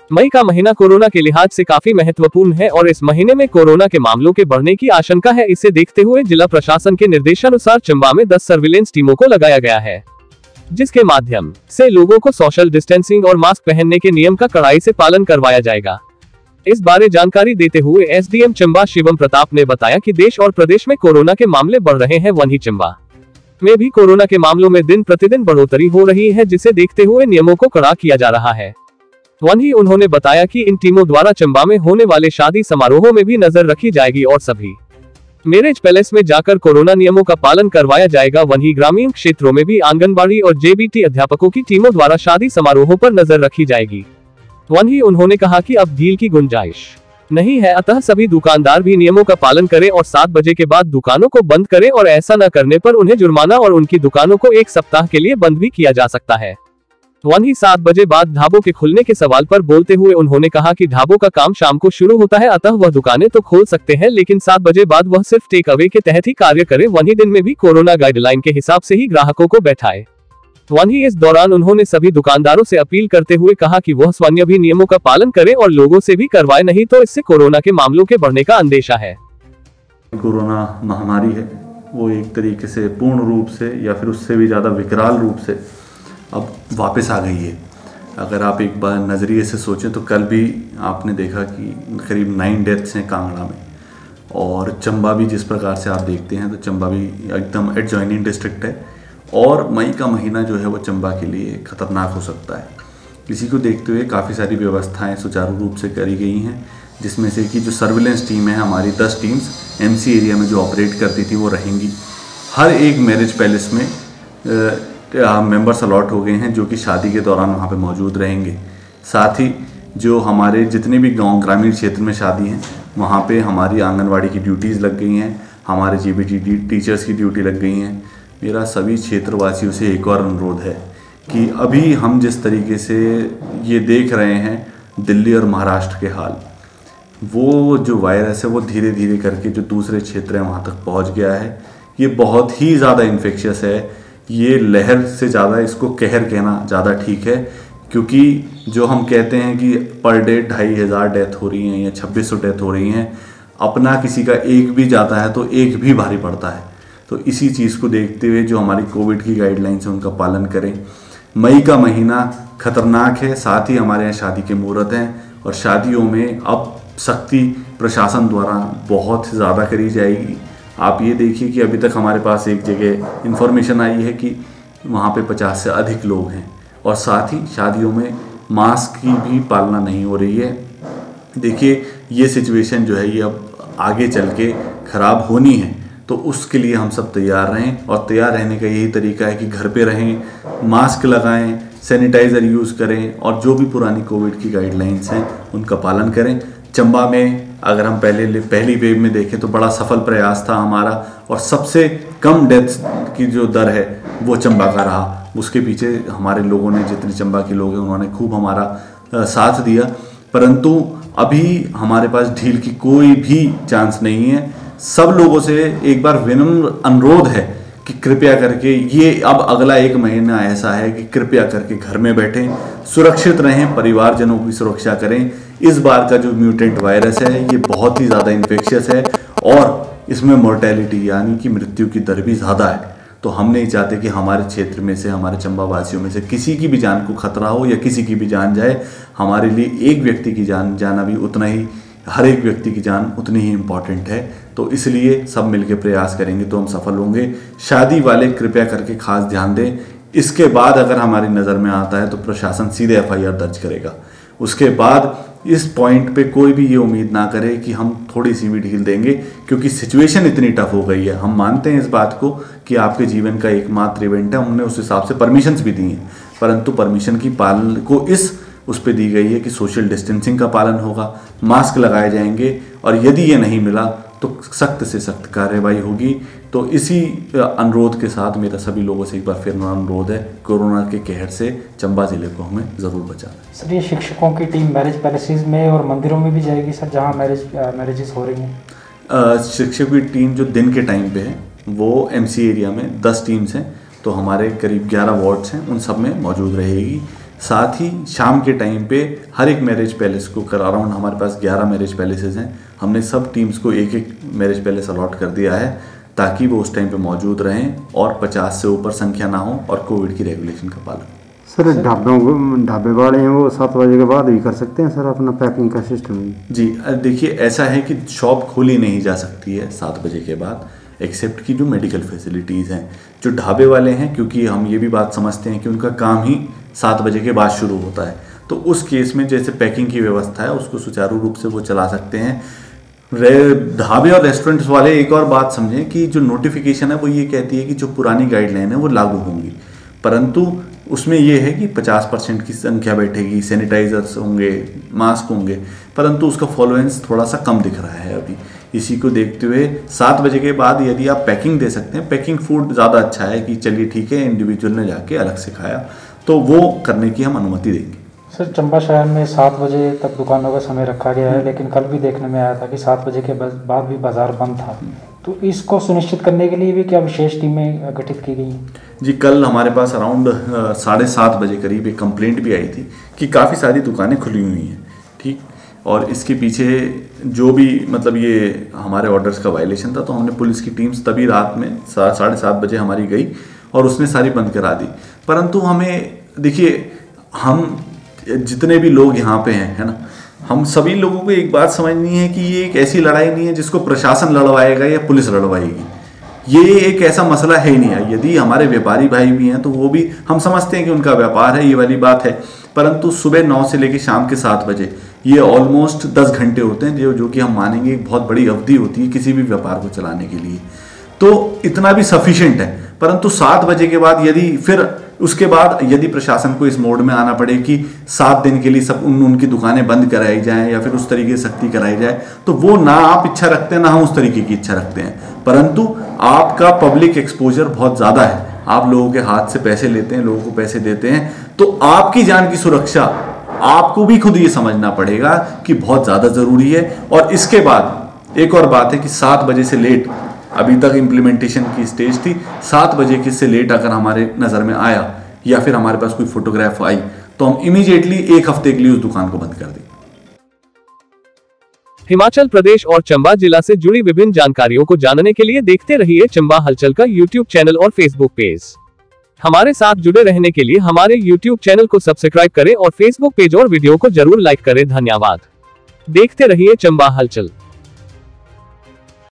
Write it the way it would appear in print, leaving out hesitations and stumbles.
मई का महीना कोरोना के लिहाज से काफी महत्वपूर्ण है और इस महीने में कोरोना के मामलों के बढ़ने की आशंका है। इसे देखते हुए जिला प्रशासन के निर्देशानुसार चंबा में 10 सर्विलेंस टीमों को लगाया गया है, जिसके माध्यम से लोगों को सोशल डिस्टेंसिंग और मास्क पहनने के नियम का कड़ाई से पालन करवाया जाएगा। इस बारे जानकारी देते हुए एसडीएम चंबा शिवम प्रताप ने बताया कि देश और प्रदेश में कोरोना के मामले बढ़ रहे हैं, वहीं चंबा में भी कोरोना के मामलों में दिन प्रतिदिन बढ़ोतरी हो रही है, जिसे देखते हुए नियमों को कड़ा किया जा रहा है। वहीं उन्होंने बताया कि इन टीमों द्वारा चंबा में होने वाले शादी समारोहों में भी नजर रखी जाएगी और सभी मैरिज पैलेस में जाकर कोरोना नियमों का पालन करवाया जाएगा। वहीं ग्रामीण क्षेत्रों में भी आंगनबाड़ी और जेबीटी अध्यापकों की टीमों द्वारा शादी समारोहों पर नजर रखी जाएगी। वहीं उन्होंने कहा कि अब ढील की गुंजाइश नहीं है, अतः सभी दुकानदार भी नियमों का पालन करें और 7 बजे के बाद दुकानों को बंद करें और ऐसा न करने पर उन्हें जुर्माना और उनकी दुकानों को 1 सप्ताह के लिए बंद भी किया जा सकता है। वहीं 7 बजे बाद ढाबों के खुलने के सवाल पर बोलते हुए उन्होंने कहा कि ढाबों का काम शाम को शुरू होता है, अतः वह दुकानें तो खोल सकते हैं, लेकिन 7 बजे बाद वह सिर्फ टेक अवे के तहत ही कार्य करे। वहीं दिन में भी कोरोना गाइडलाइन के हिसाब से ही ग्राहकों को बैठाए। वहीं इस दौरान उन्होंने सभी दुकानदारों से अपील करते हुए कहा कि वह स्वयं भी नियमों का पालन करें और लोगों से भी करवाए, नहीं तो इससे कोरोना के मामलों के बढ़ने का अंदेशा है। कोरोना महामारी है वो एक तरीके से पूर्ण रूप से या फिर उससे भी ज़्यादा विकराल रूप से अब वापस आ गई है। अगर आप एक बार नज़रिए से सोचें तो कल भी आपने देखा कि करीब 9 डेथ्स हैं कांगड़ा में, और चंबा भी जिस प्रकार से आप देखते हैं तो चंबा भी एकदम एडजॉइनिंग डिस्ट्रिक्ट है और मई का महीना जो है वो चंबा के लिए खतरनाक हो सकता है। इसी को देखते हुए काफ़ी सारी व्यवस्थाएं सुचारू रूप से करी गई हैं, जिसमें से कि जो सर्विलेंस टीम है हमारी 10 टीम्स एमसी एरिया में जो ऑपरेट करती थी वो रहेंगी। हर एक मैरिज पैलेस में मेंबर्स अलॉट हो गए हैं जो कि शादी के दौरान वहाँ पे मौजूद रहेंगे। साथ ही जो हमारे जितने भी गांव ग्रामीण क्षेत्र में शादी हैं वहाँ पे हमारी आंगनवाड़ी की ड्यूटीज़ लग गई हैं, हमारे जीबीटी टीचर्स की ड्यूटी लग गई हैं। मेरा सभी क्षेत्रवासियों से एक और अनुरोध है कि अभी हम जिस तरीके से ये देख रहे हैं दिल्ली और महाराष्ट्र के हाल, वो जो वायरस है वो धीरे धीरे करके जो दूसरे क्षेत्र हैं वहाँ तक पहुँच गया है। ये बहुत ही ज़्यादा इन्फेक्शियस है। ये लहर से ज़्यादा इसको कहर कहना ज़्यादा ठीक है, क्योंकि जो हम कहते हैं कि पर डे 2500 डेथ हो रही हैं या 2600 डेथ हो रही हैं, अपना किसी का एक भी जाता है तो एक भी भारी पड़ता है। तो इसी चीज़ को देखते हुए जो हमारी कोविड की गाइडलाइंस है उनका पालन करें। मई का महीना खतरनाक है, साथ ही हमारे यहाँ शादी के मुहूर्त हैं और शादियों में अब सख्ती प्रशासन द्वारा बहुत ज़्यादा करी जाएगी। आप ये देखिए कि अभी तक हमारे पास एक जगह इन्फॉर्मेशन आई है कि वहाँ पे 50 से अधिक लोग हैं और साथ ही शादियों में मास्क की भी पालना नहीं हो रही है। देखिए ये सिचुएशन जो है ये अब आगे चल के ख़राब होनी है, तो उसके लिए हम सब तैयार रहें और तैयार रहने का यही तरीका है कि घर पे रहें, मास्क लगाएं, सैनिटाइज़र यूज़ करें और जो भी पुरानी कोविड की गाइडलाइंस हैं उनका पालन करें। चंबा में अगर हम पहली वेव में देखें तो बड़ा सफल प्रयास था हमारा और सबसे कम डेथ्स की जो दर है वो चंबा का रहा। उसके पीछे हमारे लोगों ने, जितने चंबा के लोग हैं उन्होंने खूब हमारा साथ दिया, परंतु अभी हमारे पास ढील की कोई भी चांस नहीं है। सब लोगों से एक बार विनम्र अनुरोध है कि कृपया करके ये अब अगला 1 महीना ऐसा है कि कृपया करके घर में बैठें, सुरक्षित रहें, परिवारजनों की सुरक्षा करें। इस बार का जो म्यूटेंट वायरस है ये बहुत ही ज़्यादा इन्फेक्शियस है और इसमें मोर्टेलिटी यानी कि मृत्यु की दर भी ज़्यादा है। तो हम नहीं चाहते कि हमारे क्षेत्र में से, हमारे चंबा वासियों में से किसी की भी जान को खतरा हो या किसी की भी जान जाए। हमारे लिए एक व्यक्ति की जान जाना भी उतना ही, हर एक व्यक्ति की जान उतनी ही इम्पॉर्टेंट है। तो इसलिए सब मिलकर प्रयास करेंगे तो हम सफल होंगे। शादी वाले कृपया करके खास ध्यान दें। इसके बाद अगर हमारी नज़र में आता है तो प्रशासन सीधे एफआईआर दर्ज करेगा। उसके बाद इस पॉइंट पे कोई भी ये उम्मीद ना करे कि हम थोड़ी सी भी ढील देंगे, क्योंकि सिचुएशन इतनी टफ हो गई है। हम मानते हैं इस बात को कि आपके जीवन का एकमात्र इवेंट है, हमने उस हिसाब से परमिशंस भी दी हैं, परंतु परमिशन की पालन को उस पे दी गई है कि सोशल डिस्टेंसिंग का पालन होगा, मास्क लगाए जाएंगे और यदि ये नहीं मिला तो सख्त से सख्त कार्रवाई होगी। तो इसी अनुरोध के साथ मेरा सभी लोगों से एक बार फिर अनुरोध है, कोरोना के कहर से चंबा ज़िले को हमें ज़रूर बचाना। सर ये शिक्षकों की टीम मैरिज पैलेसेस में और मंदिरों में भी जाएगी सर, जहाँ मैरिजेस हो रही हैं? शिक्षकों की टीम जो दिन के टाइम पे है वो एमसी एरिया में 10 टीम्स हैं, तो हमारे करीब 11 वार्ड्स हैं, उन सब में मौजूद रहेगी। साथ ही शाम के टाइम पे हर एक मैरिज पैलेस को अराउंड हमारे पास 11 मैरिज पैलेसेस हैं, हमने सब टीम्स को एक एक मैरिज पैलेस अलॉट कर दिया है ताकि वो उस टाइम पे मौजूद रहें और 50 से ऊपर संख्या ना हो और कोविड की रेगुलेशन का पालन। सर ढाबे वाले हैं वो 7 बजे के बाद भी कर सकते हैं सर अपना पैकिंग का सिस्टम? जी देखिए, ऐसा है कि शॉप खोली नहीं जा सकती है 7 बजे के बाद, एक्सेप्ट की जो मेडिकल फैसिलिटीज़ हैं। जो ढाबे वाले हैं, क्योंकि हम ये भी बात समझते हैं कि उनका काम ही 7 बजे के बाद शुरू होता है, तो उस केस में जैसे पैकिंग की व्यवस्था है उसको सुचारू रूप से वो चला सकते हैं। ढाबे और रेस्टोरेंट्स वाले एक और बात समझें कि जो नोटिफिकेशन है वो ये कहती है कि जो पुरानी गाइडलाइन है वो लागू होंगी, परंतु उसमें ये है कि 50% की संख्या बैठेगी, सैनिटाइजर्स होंगे, मास्क होंगे, परंतु उसका फॉलोएंस थोड़ा सा कम दिख रहा है अभी। इसी को देखते हुए 7 बजे के बाद यदि आप पैकिंग दे सकते हैं, पैकिंग फूड ज़्यादा अच्छा है कि चलिए ठीक है इंडिविजुअल ने जाके अलग से खाया, तो वो करने की हम अनुमति देंगे। सर चंबा शहर में 7 बजे तक दुकानों का समय रखा गया है, लेकिन कल भी देखने में आया था कि 7 बजे के बाद भी बाजार बंद था, तो इसको सुनिश्चित करने के लिए भी क्या विशेष टीमें गठित की गई? जी कल हमारे पास अराउंड 7:30 बजे करीब एक कंप्लेंट भी आई थी कि काफ़ी सारी दुकानें खुली हुई हैं, ठीक, और इसके पीछे जो भी मतलब ये हमारे ऑर्डर्स का वायलेशन था, तो हमने पुलिस की टीम्स तभी रात में 7:30 बजे हमारी गई और उसने सारी बंद करा दी। परंतु हमें देखिए, हम जितने भी लोग यहाँ पे हैं, है ना, हम सभी लोगों को एक बात समझनी है कि ये एक ऐसी लड़ाई नहीं है जिसको प्रशासन लड़वाएगा या पुलिस लड़वाएगी। ये एक ऐसा मसला है ही नहीं है। यदि हमारे व्यापारी भाई भी हैं तो वो भी, हम समझते हैं कि उनका व्यापार है, ये वाली बात है, परंतु सुबह 9 से लेकर शाम के 7 बजे ये ऑलमोस्ट 10 घंटे होते हैं, जो कि हम मानेंगे एक बहुत बड़ी अवधि होती है किसी भी व्यापार को चलाने के लिए, तो इतना भी सफिशिएंट है। परंतु 7 बजे के बाद यदि फिर उसके बाद यदि प्रशासन को इस मोड में आना पड़े कि 7 दिन के लिए सब उनकी दुकानें बंद कराई जाएं या फिर उस तरीके से सख्ती कराई जाए, तो वो ना आप इच्छा रखते हैं ना हम उस तरीके की इच्छा रखते हैं। परंतु आपका पब्लिक एक्सपोजर बहुत ज़्यादा है, आप लोगों के हाथ से पैसे लेते हैं, लोगों को पैसे देते हैं, तो आपकी जान की सुरक्षा आपको भी खुद ये समझना पड़ेगा कि बहुत ज़्यादा ज़रूरी है। और इसके बाद एक और बात है कि 7 बजे से लेट, अभी तक इम्प्लीमेंटेशन की स्टेज थी, 7 बजे के से लेट अगर हमारे नज़र में आया या फिर हमारे पास कोई फोटोग्राफ आई तो हम इमीडिएटली 1 हफ्ते के लिए उस दुकान को बंद कर दें। हिमाचल प्रदेश और चंबा जिला से जुड़ी विभिन्न जानकारियों को जानने के लिए देखते रहिए चंबा हलचल का यूट्यूब चैनल और फेसबुक पेज। हमारे साथ जुड़े रहने के लिए हमारे यूट्यूब चैनल को सब्सक्राइब करें और फेसबुक पेज और वीडियो को जरूर लाइक करें। धन्यवाद। देखते रहिए चंबा हलचल।